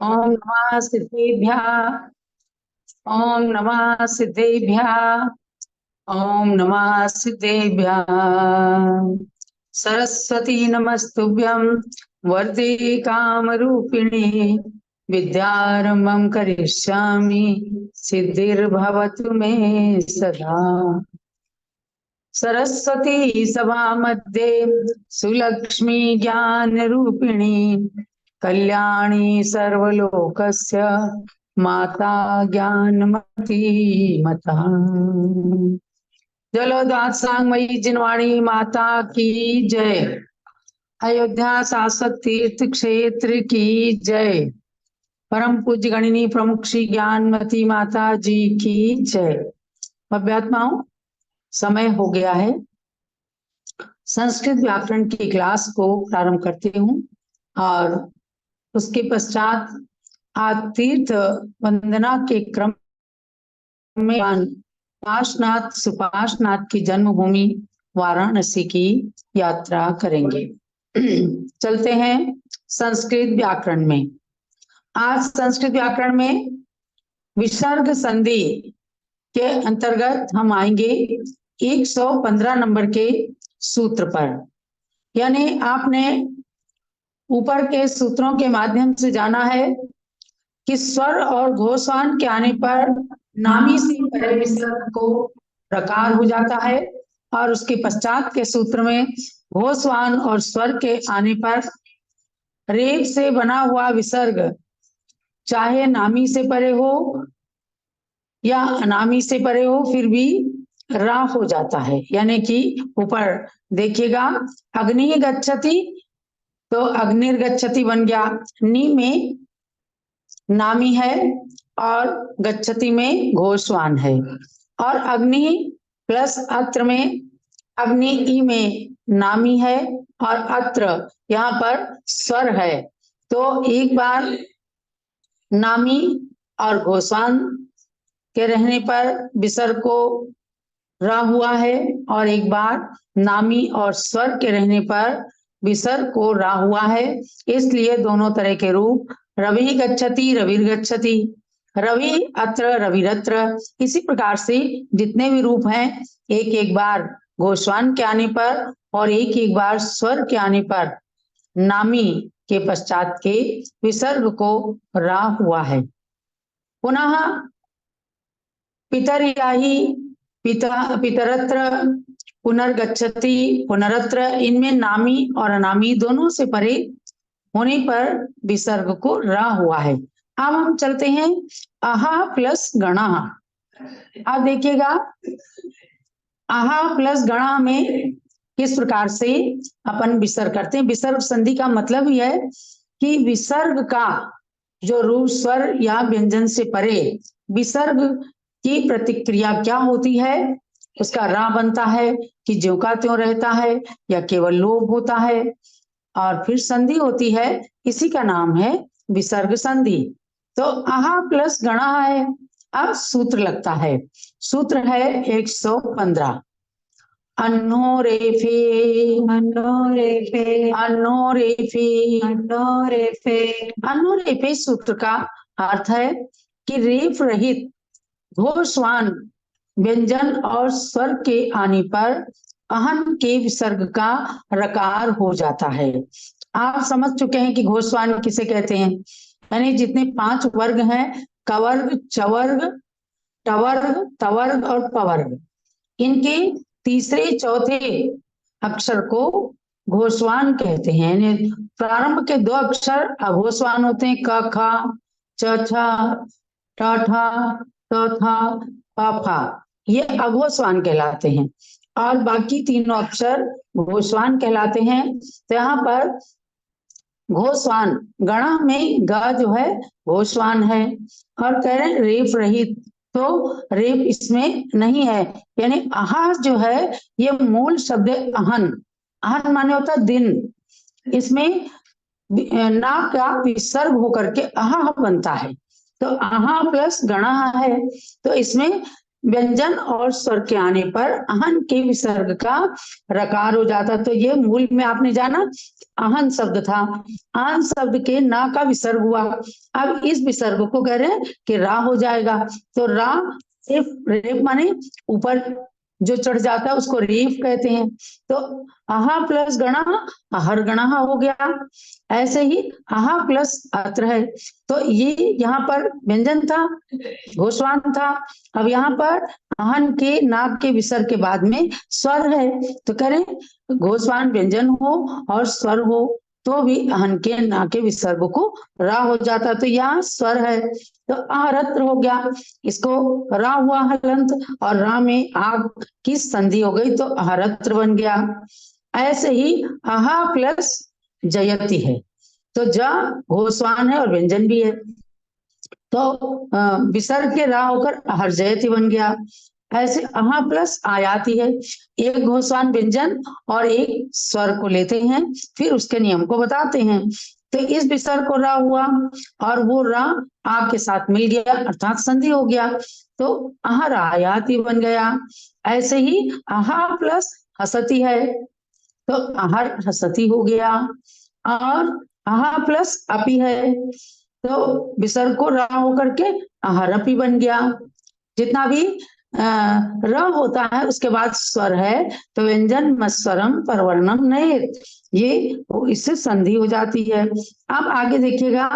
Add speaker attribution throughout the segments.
Speaker 1: ओम नमः सिद्धेभ्यः। ओम नमः सिद्धेभ्यः। ओम नमः सिद्धेभ्यः। सरस्वती नमस्तुभ्यं वरदे कामरूपिणे विद्यारंभं करिष्यामि सिद्धिर्भवतु मे सदा। सरस्वती सभा मध्ये सुलक्ष्मी ज्ञान रूपिणी कल्याणी सर्वलोकस्य माता ज्ञानमती मता। जलोदासांगमयी जिनवाणी माता की जय। अयोध्या शाश्वत तीर्थ क्षेत्र की जय। परम पूज्य गणिनी प्रमुख श्री ज्ञानमती माता जी की जय। अभ्यात्माओं, समय हो गया है। संस्कृत व्याकरण की क्लास को प्रारंभ करती हूँ और उसके पश्चात आज तीर्थ वंदना के क्रम में पाशनाथ सुपाशनाथ की जन्मभूमि वाराणसी की यात्रा करेंगे। चलते हैं संस्कृत व्याकरण में। आज संस्कृत व्याकरण में विसर्ग संधि के अंतर्गत हम आएंगे 115 नंबर के सूत्र पर। यानी आपने ऊपर के सूत्रों के माध्यम से जाना है कि स्वर और घोषवान के आने पर नामी से परे विसर्ग को प्रकार हो जाता है और उसके पश्चात के सूत्र में घोषवान और स्वर के आने पर रेफ से बना हुआ विसर्ग चाहे नामी से परे हो या अनामी से परे हो फिर भी रा हो जाता है। यानी कि ऊपर देखिएगा, अग्नि गच्छति तो अग्निर्गच्छति बन गया, नी में नामी है और गच्छति में घोषवान है, और अग्नि प्लस अत्र में अग्नि ई में नामी है और अत्र यहाँ पर स्वर है। तो एक बार नामी और घोषवान के रहने पर विसर्ग को रा हुआ है और एक बार नामी और स्वर के रहने पर विसर्ग को रा हुआ है। इसलिए दोनों तरह के रूप रवि गच्छति रविर्गच्छति, रवि अत्र रविरत्र, इसी प्रकार से जितने भी रूप हैं एक एक बार घोषवान के आने पर और एक एक बार स्वर के आने पर नामी के पश्चात के विसर्ग को रा हुआ है। पुनः पितरियाही पितरत्र पुनर्गच्छति पुनरत्र, इनमें नामी और अनामी दोनों से परे होने पर विसर्ग को रा हुआ है। अब हम चलते हैं आहा प्लस गणा। अब देखिएगा आहा प्लस गणा में किस प्रकार से अपन विसर्ग करते हैं। विसर्ग संधि का मतलब ही है कि विसर्ग का जो रूप स्वर या व्यंजन से परे विसर्ग की प्रतिक्रिया क्या होती है, उसका रा बनता है कि ज्यों का त्यों रहता है या केवल लोभ होता है, और फिर संधि होती है, इसी का नाम है विसर्ग संधि। तो आहा प्लस गणा है। अब सूत्र लगता है, सूत्र है 115। अन्नो रेफे अन्नो रेफे अन्नो रेफे अन्नो रेफे। अन्नो रेफे सूत्र का अर्थ है कि रेफ रहित घोषवान व्यंजन और स्वर के आने पर अहन के विसर्ग का रकार हो जाता है। आप समझ चुके हैं कि घोषवान किसे कहते हैं। यानी जितने 5 वर्ग हैं, कवर्ग, चवर्ग, टवर्ग, तवर्ग और पवर्ग, इनके तीसरे चौथे अक्षर को घोषवान कहते हैं। प्रारंभ के 2 अक्षर अघोषवान होते हैं, क ख च छ ठ ठ त थ प फ, ये अघोषवान कहलाते हैं और बाकी तीनों अक्षर घोषवान कहलाते हैं। तो यहाँ पर घोषवान गणा में ग जो है घोषवान है और कह रहे हैं रेफ रहित, तो रेफ इसमें नहीं है। यानी आहा जो है ये मूल शब्द अहन, अहन माने होता है दिन, इसमें ना का विसर्ग होकर के आहा बनता है। तो आहा प्लस गणा है, तो इसमें व्यंजन और स्वर के आने पर अहन के विसर्ग का रकार हो जाता। तो ये मूल में आपने जाना अहन शब्द था, अहन शब्द के ना का विसर्ग हुआ। अब इस विसर्ग को कह रहे हैं कि रा हो जाएगा। तो रा सिर्फ रेप माने ऊपर जो चढ़ जाता है उसको रेफ कहते हैं। तो अहा प्लस गणा अहर गणा हो गया। ऐसे ही अहा प्लस अत्र है। तो ये यहाँ पर व्यंजन था, घोषवान था। अब यहाँ पर अहन के नाक के विसर्ग के बाद में स्वर है। तो करें घोषवान व्यंजन हो और स्वर हो तो भी अहन के ना के विसर्ग को रा हो जाता। तो यहाँ स्वर है तो आहरत्र हो गया, इसको रा हुआ हलंत और रा में आग की संधि हो गई तो आहरत्र बन गया। ऐसे ही आहा प्लस जयति है तो ज घोषवान है और व्यंजन भी है तो विसर्ग के रा होकर हर जयति बन गया। ऐसे अहा प्लस आयाति है, एक घोषवान व्यंजन और एक स्वर को लेते हैं फिर उसके नियम को बताते हैं। तो इस विसर्ग को रा हुआ और वो रा आ के साथ मिल गया अर्थात संधि हो गया तो अहर आयाति बन गया। ऐसे ही अहा प्लस हसती है तो अहर हसती हो गया और अहा प्लस अपी है तो विसर्ग को रा होकर के अहरपी बन गया। जितना भी र होता है उसके बाद स्वर है तो व्यंजन मस्वरम परवर्णम नहीं, ये इससे संधि हो जाती है। अब आगे देखिएगा,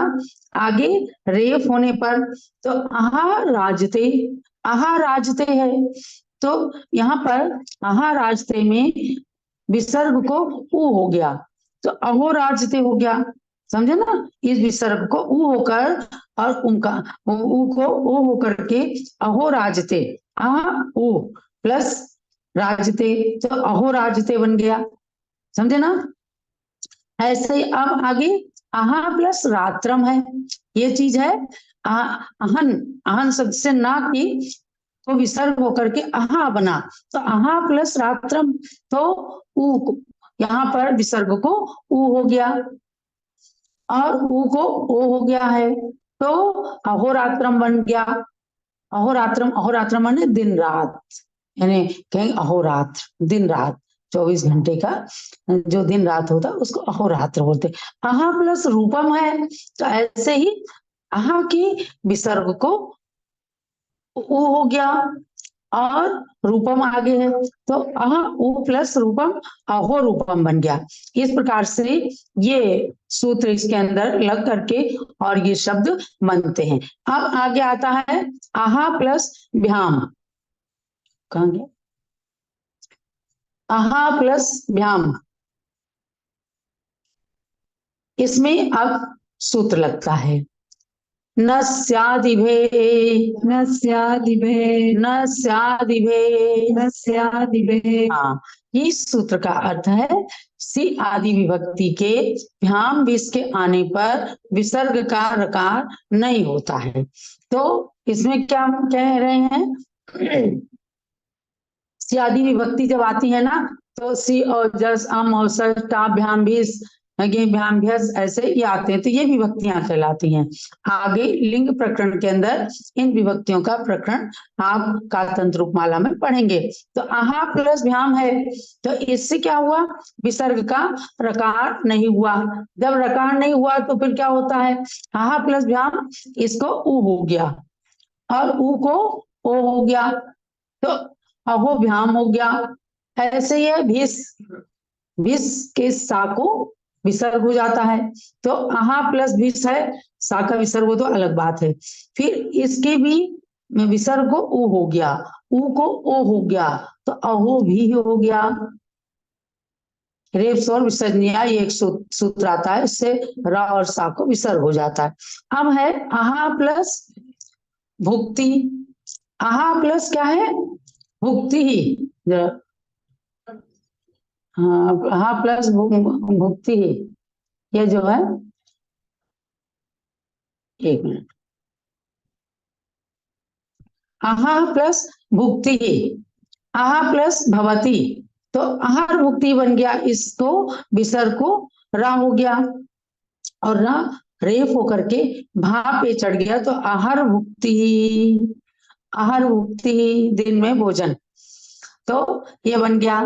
Speaker 1: आगे रेफ होने पर तो आहा राजते है तो यहाँ पर आहा राजते में विसर्ग को ऊ हो गया तो अहो राजते हो गया, समझे ना। इस विसर्ग को ऊ होकर और उनका ऊ को ओ होकर के अहो राजते आ ऊ प्लस राजते तो अहो राजते बन गया, समझे ना। ऐसे ही अब आगे आहा प्लस रात्रम है, ये चीज है अहन अहन शब्द से ना की तो विसर्ग होकर के आहा बना तो आहा प्लस रात्रम तो ऊ यहाँ पर विसर्ग को ऊ हो गया और ऊ को ओ हो गया है तो अहोरात्रम बन गया। अहोरात्रम अहोरात्रम माने दिन रात, यानी कहेंगे अहोरात्र दिन रात 24 घंटे का जो दिन रात होता है उसको अहोरात्र बोलते। अहा प्लस रूपम है तो ऐसे ही अहा की विसर्ग को ऊ हो गया और रूपम आगे है तो अह ऊ प्लस रूपम अहो रूपम बन गया। इस प्रकार से ये सूत्र इसके अंदर लग करके और ये शब्द बनते हैं। अब आगे आता है आहा प्लस भ्याम, कहाँ गया, आहा प्लस भ्याम, इसमें अब सूत्र लगता है न स्यादिभे
Speaker 2: न स्यादिभे
Speaker 1: न स्यादिभे
Speaker 2: न स्यादिभे।
Speaker 1: हाँ, इस सूत्र का अर्थ है सी आदि विभक्ति के भ्याम विस के आने पर विसर्ग का रकार नहीं होता है। तो इसमें क्या कह रहे हैं, सी आदि विभक्ति जब आती है ना तो सी और जस अम और सर टा भ्याम भीस भ्याम भ्यस ऐसे ये आते हैं तो ये विभक्तियां कहलाती हैं। आगे लिंग प्रकरण के अंदर इन विभक्तियों का प्रकरण आप कालतंत्र रूपमाला में पढ़ेंगे। तो आहा प्लस भ्याम है तो इससे क्या हुआ, विसर्ग का रकार नहीं हुआ। जब रकार नहीं हुआ तो फिर क्या होता है, आहा प्लस भ्याम इसको ऊ हो गया और ऊ को ओ हो गया तो अहो भ्याम हो गया। ऐसे ही है भीस, भीस के सा को विसर्ग हो जाता है तो आहा प्लस भीस है, सा का विसर्ग हो तो अलग बात है। फिर इसके भी विसर्ग को ऊ हो गया, ऊ को ओ हो गया तो अहो भी हो गया। रेप स्वर विसर्जनिया ये एक सूत्र आता है, इससे रा और सा को विसर्ग हो जाता है। अब है आहा प्लस भुक्ति, आहा प्लस क्या है भुक्ति ही, हाँ प्लस भुक्ति ही, ये जो है एक मिनट, आहा प्लस भुक्ति ही, आहा प्लस भवती तो आहार भुक्ति बन गया, इसको विसर्ग को रा हो गया और रा रेफ होकर के भा पे चढ़ गया तो आहार भुक्ति आहार भुक्ति, दिन में भोजन, तो ये बन गया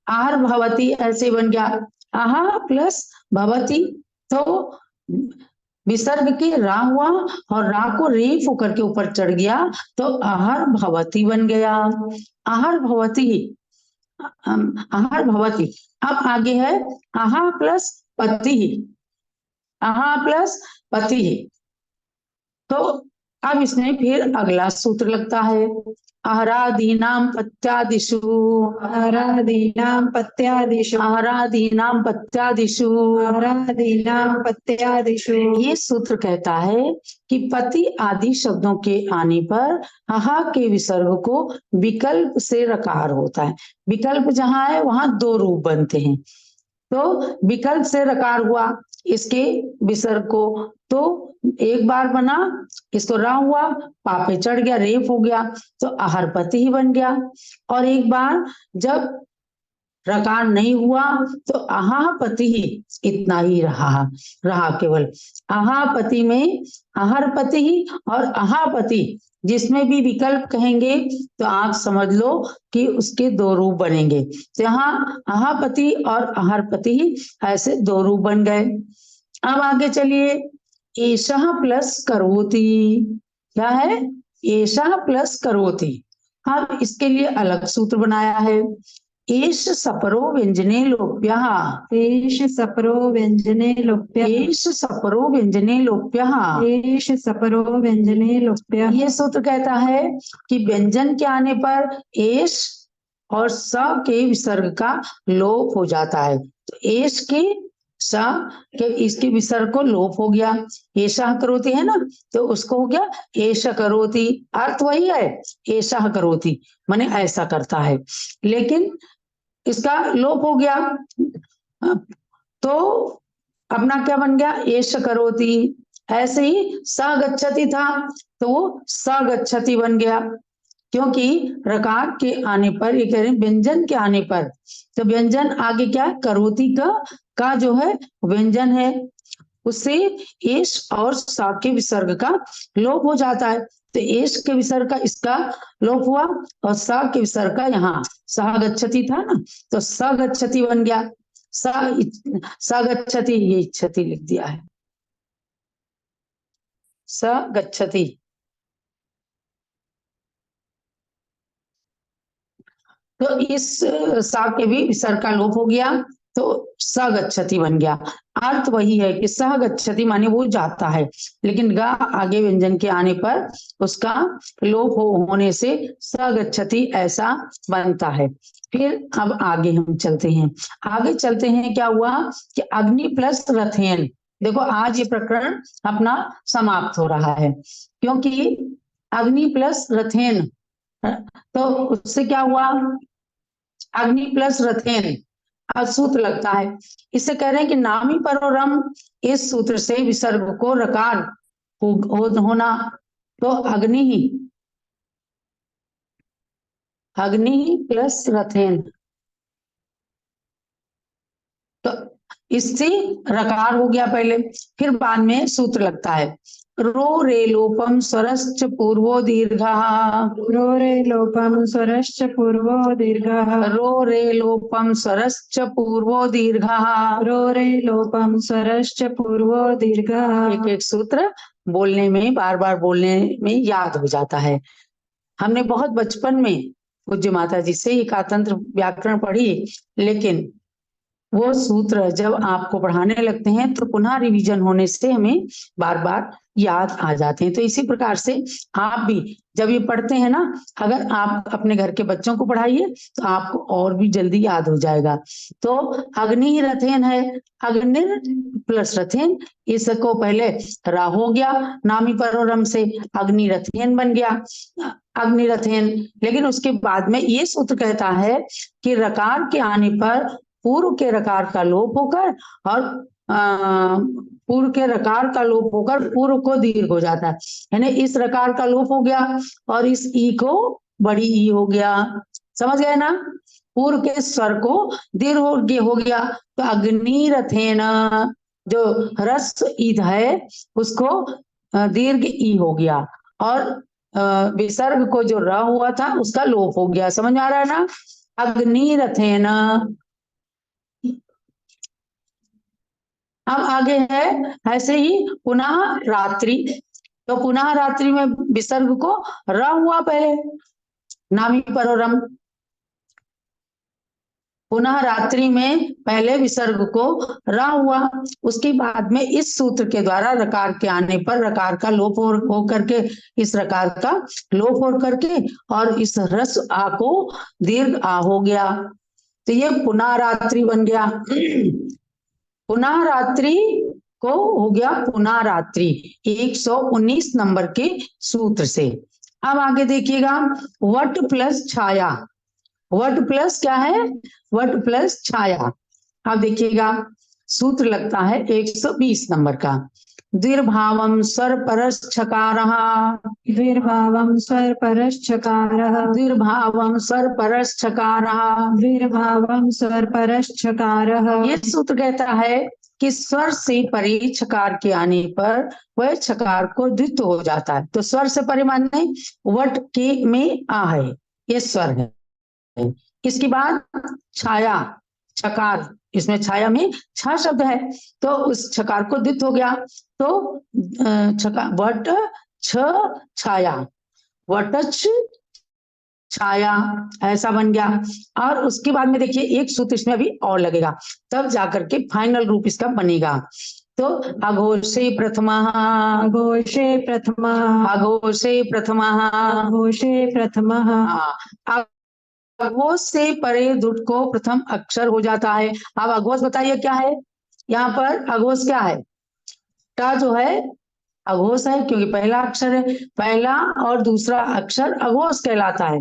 Speaker 1: आहार भवती, ऐसे बन गया आहा प्लस भवती, तो विसर्ग के रा हुआ और रा को रेफ होकर के ऊपर चढ़ गया तो आहार भवती बन गया। आहार भवती, आहार भवती। अब आगे है आहा प्लस पति, आहा प्लस पति। तो अब इसमें फिर अगला सूत्र लगता है आहरादीनाम पत्यादिषु,
Speaker 2: आहरादीनां पत्यादिषु,
Speaker 1: आहरादीनां पत्यादिषु।
Speaker 2: आहरादीनां पत्यादिषु।
Speaker 1: ये सूत्र कहता है कि पति आदि शब्दों के आने पर आहा के विसर्ग को विकल्प से रकार होता है। विकल्प जहां है वहां दो रूप बनते हैं, तो विकल्प से रकार हुआ इसके विसर्ग को, तो एक बार बना इसको रा हुआ, पापे चढ़ गया, रेफ हो गया, तो आहारपति ही बन गया। और एक बार जब रकार नहीं हुआ तो आहापति ही, इतना ही रहा केवल आहापति में आहारपति ही और आहापति, जिसमें भी विकल्प कहेंगे तो आप समझ लो कि उसके दो रूप बनेंगे। तो यहाँ आहापति और आहारपति ही ऐसे दो रूप बन गए। अब आगे चलिए एषः प्लस करोति, क्या है एषः प्लस करोति। अब इसके लिए अलग सूत्र बनाया है एष सपरो व्यंजने लोप्यः,
Speaker 2: एष सपरो व्यंजने लोप्यः,
Speaker 1: एष सपरो व्यंजने लोप्यः,
Speaker 2: एष सपरो व्यंजने लोप्यः।
Speaker 1: ये सूत्र कहता है कि व्यंजन के आने पर एष और स के विसर्ग का लोप हो जाता है। तो एष के स के इसके विसर्ग को लोप हो गया, ऐसा करोति है ना, तो उसको हो गया ऐसा करोति, अर्थ वही है ऐसा करोति माने ऐसा करता है, लेकिन इसका लोप हो गया तो अपना क्या बन गया ऐसा करोति। ऐसे ही स गच्छति था तो वो स गच्छति बन गया, क्योंकि रकार के आने पर, ये कह रहे हैं व्यंजन के आने पर, तो व्यंजन आगे क्या करोति का जो है व्यंजन है, उससे एश और सा के विसर्ग का लोप हो जाता है। तो एश के विसर्ग का इसका लोप हुआ और सा के विसर्ग का यहाँ सा गच्छति था ना, तो स गच्छति बन गया। सा गच्छति, ये इच्छति लिख दिया है, स गच्छति। तो इस सा के भी विसर्ग का लोप हो गया तो स गच्छति बन गया। अर्थ वही है कि सह गच्छति माने वो जाता है, लेकिन गा आगे व्यंजन के आने पर उसका लोप होने से स गच्छति ऐसा बनता है। फिर अब आगे हम चलते हैं, आगे चलते हैं क्या हुआ कि अग्नि प्लस रथेन। देखो आज ये प्रकरण अपना समाप्त हो रहा है, क्योंकि अग्नि प्लस रथेन, तो उससे क्या हुआ अग्नि प्लस रथेन सूत्र लगता है। इससे कह रहे हैं कि नामी परोरम, इस सूत्र से विसर्ग को रकार होना, तो अग्नि ही प्लस रथेन, तो इससे रकार हो गया पहले, फिर बाद में सूत्र लगता है रो रे लोपम स्वरश्च पूर्वो दीर्घः,
Speaker 2: रो रे लोपम स्वरश्च पूर्वो दीर्घः,
Speaker 1: रो रे लोपम स्वरश्च पूर्वो दीर्घः,
Speaker 2: रो रे लोपम स्वरश्च पूर्वो दीर्घः।
Speaker 1: एक एक सूत्र बोलने में, बार बार बोलने में याद हो जाता है। हमने बहुत बचपन में पूज्य माता जी से एकातंत्र व्याकरण पढ़ी, लेकिन वो सूत्र जब आपको पढ़ाने लगते हैं तो पुनः रिवीजन होने से हमें बार बार याद आ जाते हैं। तो इसी प्रकार से आप भी जब ये पढ़ते हैं ना, अगर आप अपने घर के बच्चों को पढ़ाइए तो आपको और भी जल्दी याद हो जाएगा। तो अग्नि रथेन है, अग्नि प्लस रथेन, इसको पहले रा हो गया नामी परोरम से, अग्नि रथेन बन गया अग्नि रथेन। लेकिन उसके बाद में ये सूत्र कहता है कि रकार के आने पर पूर्व के रकार का लोप होकर और पूर्व के रकार का लोप होकर पूर्व को दीर्घ हो जाता है, यानी इस रकार का लोप हो गया और इस ई को बड़ी ई हो गया, समझ गए ना। पूर्व के स्वर को दीर्घ हो गया, तो अग्नि रथेन जो रस ईद है उसको दीर्घ ई हो गया, और विसर्ग को जो र हुआ था उसका लोप हो गया। समझ में आ रहा है ना? अग्निरथेन। अब आगे है ऐसे ही पुनः रात्रि। तो पुनः रात्रि में विसर्ग को र हुआ पहले, नामी परोरम। पुनः रात्रि में पहले विसर्ग को र हुआ, उसके बाद में इस सूत्र के द्वारा रकार के आने पर रकार का लोप हो करके, इस रकार का लोप हो करके और इस रस आ को दीर्घ आ हो गया। तो ये पुनः रात्रि बन गया। पुनः रात्रि को हो गया पुनः रात्रि 119 नंबर के सूत्र से। अब आगे देखिएगा, what plus Chhaya. What plus क्या है? वट प्लस छाया। अब देखिएगा सूत्र लगता है 120 नंबर का। द्विर्भावम स्वर परस छकारः।
Speaker 2: द्विर्भावं स्वर परश्चकारः।
Speaker 1: द्विर्भावम स्वर परस छकारः।
Speaker 2: द्विर्भावं स्वर परश्चकारः।
Speaker 1: ये सूत्र कहता है कि स्वर से परे छकार के आने पर वह छकार को द्वित्व हो जाता है। तो स्वर से परे माने वट के में आ है, ये स्वर है। इसके बाद छाया, छकार, इसमें छाया में छा शब्द है, तो उस छकार को द्वित्व हो गया। तो छकार वट छ छाया, वटच छाया ऐसा बन गया। और उसके बाद में देखिए एक सूत्र इसमें अभी और लगेगा, तब जाकर के फाइनल रूप इसका बनेगा। तो अघोषे प्रथमा,
Speaker 2: अघोषे प्रथमः।
Speaker 1: अघोषे प्रथमा,
Speaker 2: अघोषे प्रथमः।
Speaker 1: अघोष से परे दुट को प्रथम अक्षर हो जाता है। अब अघोष बताइए क्या है? यहाँ पर अघोष क्या है? टा जो है अघोष है, क्योंकि पहला अक्षर है, पहला और दूसरा अक्षर अघोष कहलाता है।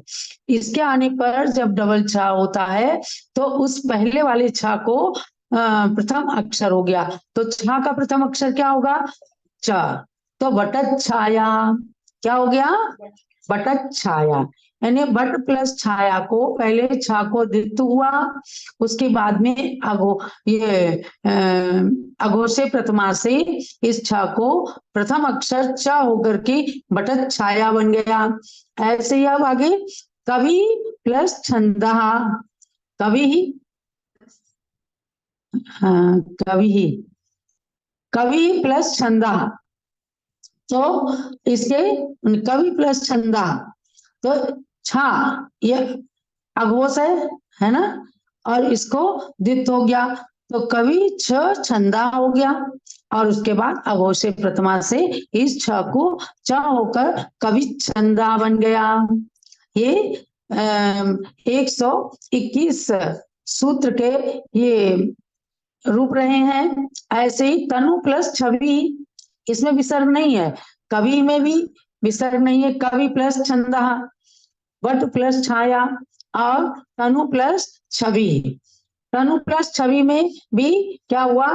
Speaker 1: इसके आने पर जब डबल छा होता है तो उस पहले वाले छा को प्रथम अक्षर हो गया। तो छा का प्रथम अक्षर क्या होगा? च। तो बटत छाया क्या हो गया? बटत छाया। यानी बट प्लस छाया को पहले छा को द्वित्व हुआ, उसके बाद में अघोषे प्रथमा से इस छा को प्रथम अक्षर च होकर के बटत छाया बन गया। ऐसे ही अब आगे कवि प्लस छंदः, कवि कवि कवि प्लस छंदः। तो इसके कवि प्लस छंदः, तो छा ये अघोष है ना, और इसको द्वित्व हो गया तो कवि छ छंदा हो गया। और उसके बाद अघोषे प्रथमा से इस छ को च होकर कवि छंदा बन गया। ये 121 सूत्र के ये रूप रहे हैं। ऐसे ही तनु प्लस छवि, इसमें विसर्ग नहीं है, कवि में भी विसर्ग नहीं है, कवि प्लस छंदा, वट प्लस छाया और तनु प्लस छवि। तनु प्लस छवि में भी क्या हुआ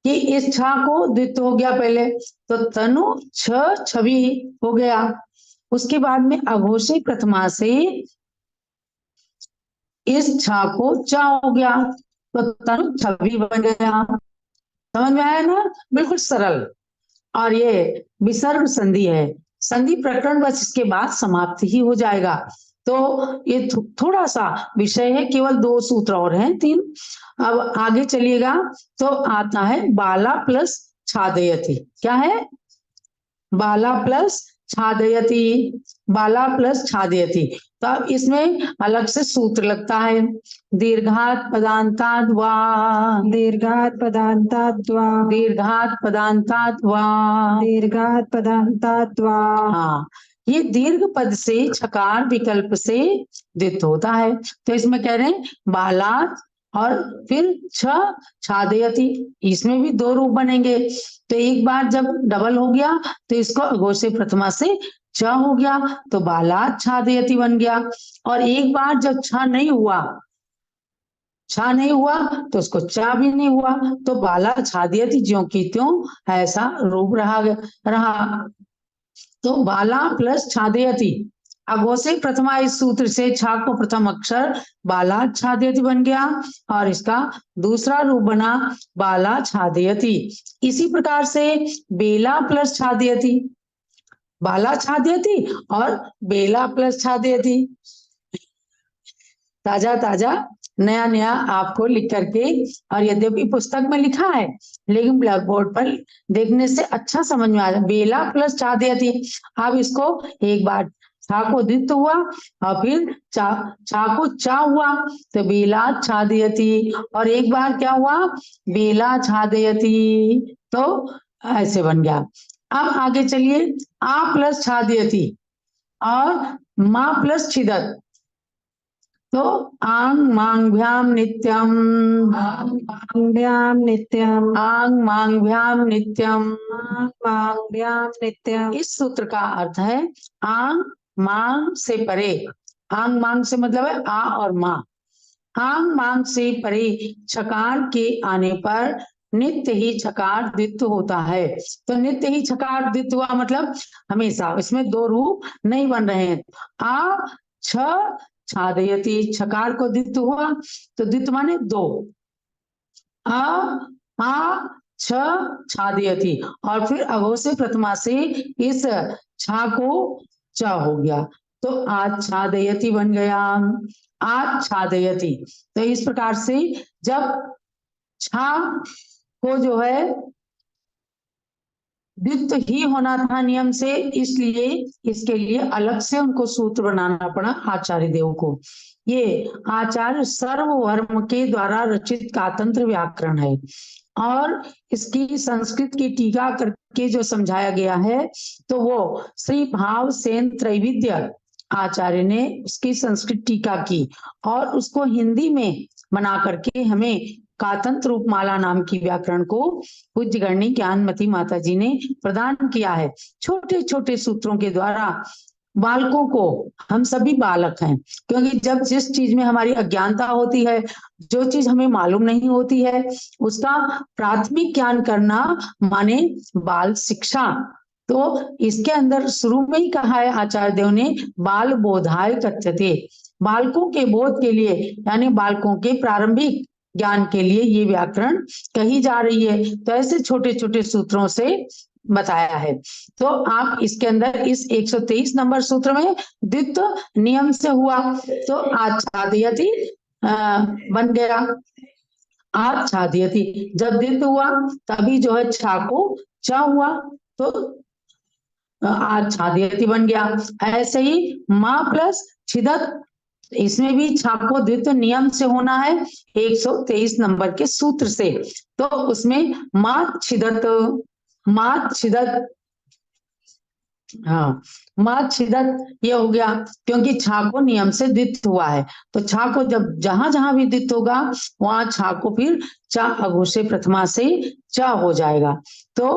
Speaker 1: कि इस छा को द्वित्व हो गया पहले, तो तनु छ छवि हो गया। उसके बाद में अघोषे प्रथमा से इस छा को चा हो गया तो तनु छवि बन गया। समझ में आया ना? बिल्कुल सरल। और ये विसर्ग संधि है, संधि प्रकरण बस इसके बाद समाप्त ही हो जाएगा। तो ये थोड़ा सा विषय है, केवल 2 सूत्र और हैं, 3। अब आगे चलिएगा तो आता है बाला प्लस छादयति। क्या है? बाला प्लस छादयति, बाला प्लस छादयति। तो अब इसमें अलग से सूत्र लगता है। दीर्घात पदांताद वा,
Speaker 2: दीर्घात पदांतात् वा,
Speaker 1: दीर्घात पदांताद वा,
Speaker 2: दीर्घात पदांतात् वा।
Speaker 1: हाँ, ये दीर्घ पद से छकार विकल्प से द्वित्व होता है। तो इसमें कह रहे हैं बालात और फिर छ छादयति, इसमें भी 2 रूप बनेंगे। तो एक बार जब डबल हो गया तो इसको अघोषे प्रथमा से छ हो गया तो बालात छादयति बन गया। और एक बार जब छ नहीं हुआ, छा नहीं हुआ तो उसको चा भी नहीं हुआ, तो बाला छादयति ज्यों की त्यों ऐसा रूप रहा। तो बाला प्लस छादयति, अघोषे प्रथमा इस सूत्र से छा को प्रथम अक्षर बाला छादयति बन गया और इसका दूसरा रूप बना बाला छादयति। इसी प्रकार से बेला प्लस छादयति, बाला छादयति और बेला प्लस छादयति। ताजा ताजा नया नया आपको लिख करके, और यद्यपि पुस्तक में लिखा है लेकिन ब्लैक बोर्ड पर देखने से अच्छा समझ में आ जाए। बेला प्लस छादयति, अब इसको एक बार छा को दित हुआ और फिर छा को चा हुआ तो बेला छादयति, और एक बार क्या हुआ बेला छादयति, तो ऐसे बन गया। अब आगे चलिए, आ प्लस छादयति और माँ प्लस छिदत, तो आंग मांगभ्याम नित्यम,
Speaker 2: मांग्भ्याम नित्यम,
Speaker 1: आंग मांगभ्याम नित्यम।
Speaker 2: मांग्भ्याम नित्यम।
Speaker 1: इस सूत्र का अर्थ है आंग मांग से परे। आंग मांग से मतलब है आ और माँ। आंग मांग से परे छकार के आने पर नित्य ही छकार द्वित्व होता है। तो नित्य ही छकार द्वित्व हुआ मतलब हमेशा, इसमें दो रूप नहीं बन रहे हैं। आ छ छादयति, छकार को द्वित्व हुआ तो द्वित्व माने दो। आ छ छादयति, और फिर अगो से प्रथमा से इस छा को च हो गया तो आच्छादयति बन गया। आच्छादयति, तो इस प्रकार से जब छा को जो है द्वित्व ही होना था नियम से, इसलिए इसके लिए अलग से उनको सूत्र बनाना पड़ा आचार्य देव को। ये आचार्य सर्ववर्म के द्वारा रचित कातंत्र व्याकरण है, और इसकी संस्कृत की टीका करके जो समझाया गया है तो वो श्री भाव सेन त्रैविध्य आचार्य ने उसकी संस्कृत टीका की और उसको हिंदी में बना करके हमें कातंत्र रूपमाला नाम की व्याकरण को पूज्य गणनी ज्ञानमती माता जी ने प्रदान किया है। छोटे छोटे सूत्रों के द्वारा बालकों को, हम सभी बालक हैं, क्योंकि जब जिस चीज में हमारी अज्ञानता होती है, जो चीज हमें मालूम नहीं होती है, उसका प्राथमिक ज्ञान करना माने बाल शिक्षा। तो इसके अंदर शुरू में ही कहा है आचार्य देव ने, बाल बोधाय कथ्यते, बालकों के बोध के लिए यानी बालकों के प्रारंभिक ज्ञान के लिए ये व्याकरण कही जा रही है। तो ऐसे छोटे छोटे सूत्रों से बताया है। तो आप इसके अंदर इस 123 नंबर सूत्र में द्वित्व नियम से हुआ तो आच्छादयति बन गया। आच्छादयति जब द्वित्व हुआ तभी जो है छा को च हुआ तो आच्छादयति बन गया। ऐसे ही माँ प्लस छिदत, इसमें भी छा को द्वित्व नियम से होना है 123 नंबर के सूत्र से। तो उसमें माँ छिदत, माँ छिदत, हाँ माँ छिदत ये हो गया, क्योंकि छा को नियम से द्वित्व हुआ है। तो छा को जब जहां जहां भी द्वित्व होगा वहां छा को फिर चा अगु से प्रथमा से च हो जाएगा। तो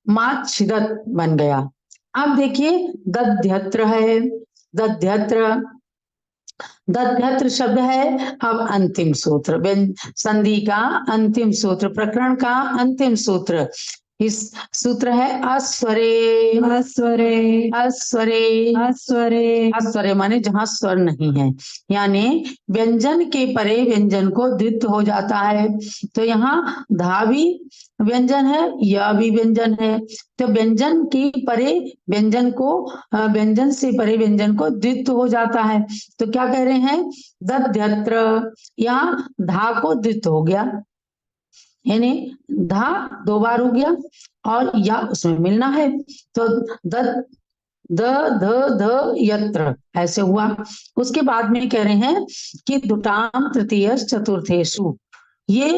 Speaker 1: माँ छिदत बन गया। अब देखिए दध्यत्र है, दध्यत्र, दध्यत्र शब्द है अब अंतिम सूत्र, संधि का अंतिम सूत्र, प्रकरण का अंतिम सूत्र। इस सूत्र है अस्वरे,
Speaker 2: अस्वरे,
Speaker 1: अस्वरे,
Speaker 2: अस्वरे,
Speaker 1: अस्वरे माने जहां स्वर नहीं है, यानी व्यंजन के परे व्यंजन को द्वित्व हो जाता है। तो यहाँ धा भी व्यंजन है, यह भी व्यंजन है, तो व्यंजन की परे व्यंजन को, व्यंजन से परे व्यंजन को द्वित्व हो जाता है। तो क्या कह रहे हैं, दध्यत्र, यहाँ धा को द्वित्व हो गया, यानी धा दो बार हो गया और या उसमें मिलना है, तो द ध ध यत्र ऐसे हुआ। उसके बाद में कह रहे हैं कि दुटाम तृतीय चतुर्थेषु, ये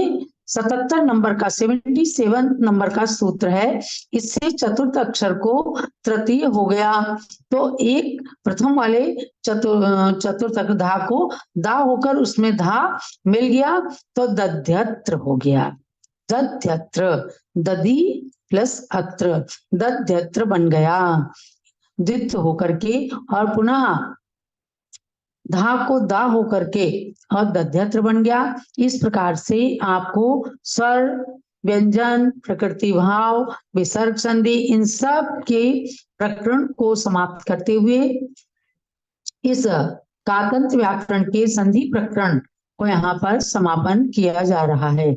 Speaker 1: 77 नंबर का 77 नंबर का सूत्र है, इससे चतुर्थ अक्षर को तृतीय हो गया। तो एक प्रथम वाले चतुर्थ धा को दा होकर उसमें धा मिल गया तो दध्यत्र हो गया। दध्यत्र, दधी प्लस अत्र, दध्यत्र बन गया द्वित्व होकर के, और पुनः धा को दा होकर के और दध्यत्र बन गया। इस प्रकार से आपको स्वर, व्यंजन, प्रकृति भाव, विसर्ग संधि, इन सब के प्रकरण को समाप्त करते हुए इस कातंत्र व्याकरण के संधि प्रकरण को यहाँ पर समापन किया जा रहा है।